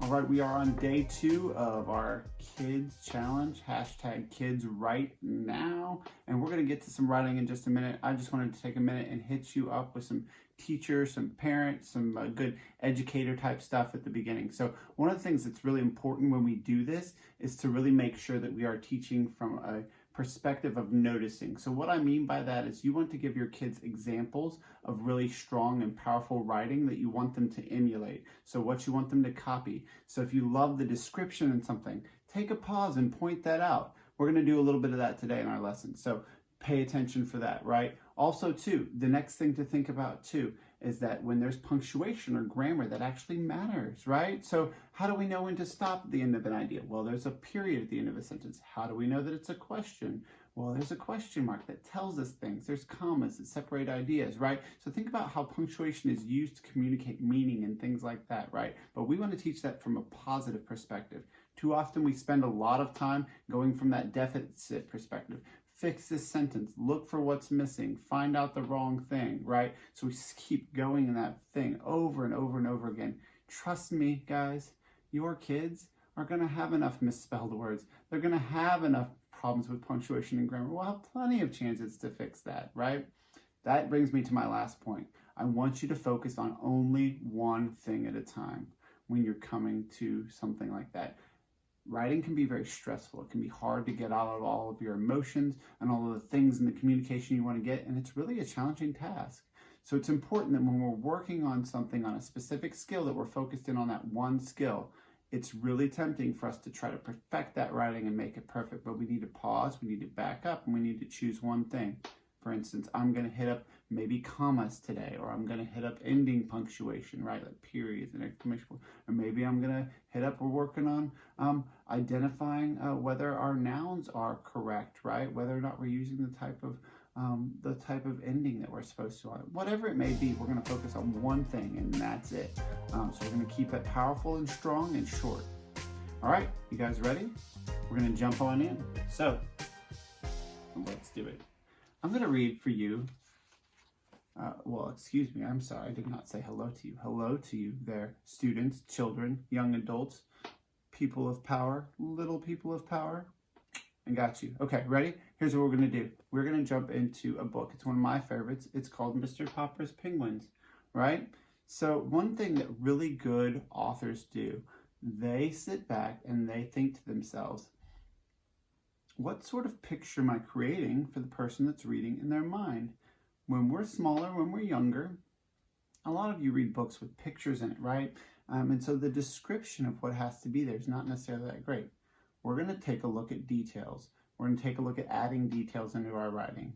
All right, we are on day 2 of our kids challenge, hashtag kids right now. And we're gonna get to some writing in just a minute. I just wanted to take a minute and hit you up with some teachers, some parents, some good educator type stuff at the beginning. So one of the things that's really important when we do this is to really make sure that we are teaching from a perspective of noticing. So what I mean by that is you want to give your kids examples of really strong and powerful writing that you want them to emulate. So what you want them to copy. So if you love the description in something, take a pause and point that out. We're going to do a little bit of that today in our lesson. So pay attention for that, right? Also too, the next thing to think about too is that when there's punctuation or grammar, that actually matters, right? So how do we know when to stop at the end of an idea? Well, there's a period at the end of a sentence. How do we know that it's a question? Well, there's a question mark that tells us things. There's commas that separate ideas, right? So think about how punctuation is used to communicate meaning and things like that, right? But we want to teach that from a positive perspective. Too often we spend a lot of time going from that deficit perspective. Fix this sentence, look for what's missing, find out the wrong thing, right? So we just keep going in that thing over and over and over again. Trust me, guys, your kids are going to have enough misspelled words. They're going to have enough problems with punctuation and grammar. We'll have plenty of chances to fix that, right? That brings me to my last point. I want you to focus on only one thing at a time when you're coming to something like that. Writing can be very stressful. It can be hard to get out of all of your emotions and all of the things in the communication you want to get, and it's really a challenging task. So it's important that when we're working on something, on a specific skill, that we're focused in on that one skill. It's really tempting for us to try to perfect that writing and make it perfect, but we need to pause, we need to back up, and we need to choose one thing. For instance, I'm going to hit up maybe commas today, or I'm going to hit up ending punctuation, right? Like periods and exclamation point. Or maybe I'm going to hit up, we're working on identifying whether our nouns are correct, right? Whether or not we're using the type of ending that we're supposed to on. Whatever it may be, we're going to focus on one thing, and that's it. So we're going to keep it powerful and strong and short. All right, you guys ready? We're going to jump on in. So let's do it. I'm going to read for you, excuse me, I'm sorry, I did not say hello to you. Hello to you there, students, children, young adults, people of power, little people of power. I got you. Okay, ready? Here's what we're going to do. We're going to jump into a book. It's one of my favorites. It's called Mr. Popper's Penguins, right? So one thing that really good authors do, they sit back and they think to themselves, what sort of picture am I creating for the person that's reading in their mind? When we're smaller, when we're younger, a lot of you read books with pictures in it, right? And so the description of what has to be there is not necessarily that great. We're going to take a look at details. We're going to take a look at adding details into our writing.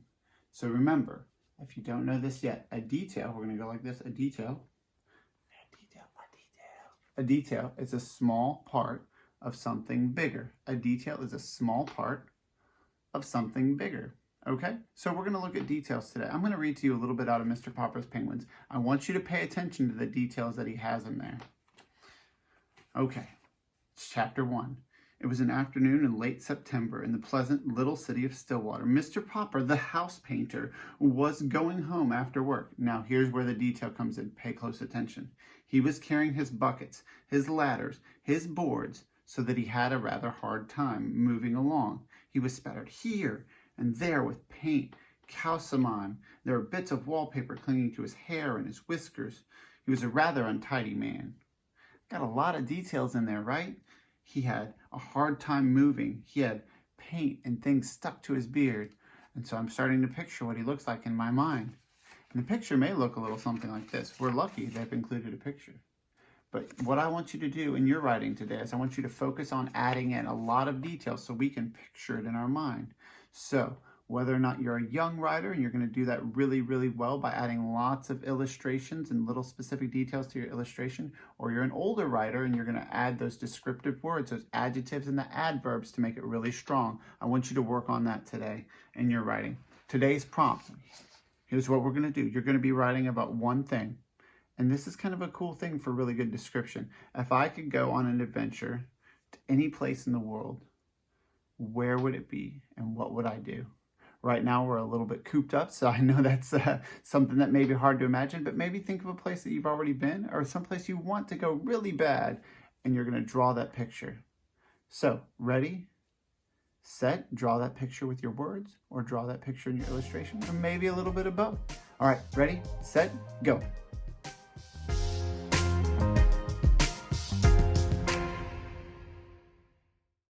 So remember, if you don't know this yet, a detail, we're going to go like this, a detail is a small part of something bigger. A detail is a small part of something bigger. Okay, so we're going to look at details today. I'm going to read to you a little bit out of Mr. Popper's Penguins. I want you to pay attention to the details that he has in there. Okay, it's chapter 1. It was an afternoon in late September in the pleasant little city of Stillwater. Mr. Popper, the house painter, was going home after work. Now here's where the detail comes in. Pay close attention. He was carrying his buckets, his ladders, his boards, so that he had a rather hard time moving along. He was spattered here and there with paint, calcimine. There were bits of wallpaper clinging to his hair and his whiskers. He was a rather untidy man. Got a lot of details in there, right? He had a hard time moving. He had paint and things stuck to his beard. And so I'm starting to picture what he looks like in my mind. And the picture may look a little something like this. We're lucky they've included a picture. But what I want you to do in your writing today is I want you to focus on adding in a lot of details so we can picture it in our mind. So whether or not you're a young writer and you're going to do that really, really well by adding lots of illustrations and little specific details to your illustration, or you're an older writer and you're going to add those descriptive words, those adjectives and the adverbs to make it really strong, I want you to work on that today in your writing. Today's prompt, here's what we're going to do. You're going to be writing about one thing. And this is kind of a cool thing for really good description. If I could go on an adventure to any place in the world, where would it be and what would I do? Right now we're a little bit cooped up, so I know that's something that may be hard to imagine, but maybe think of a place that you've already been or someplace you want to go really bad and you're going to draw that picture. So, ready, set, draw that picture with your words, or draw that picture in your illustration, or maybe a little bit of both. All right, ready, set, go.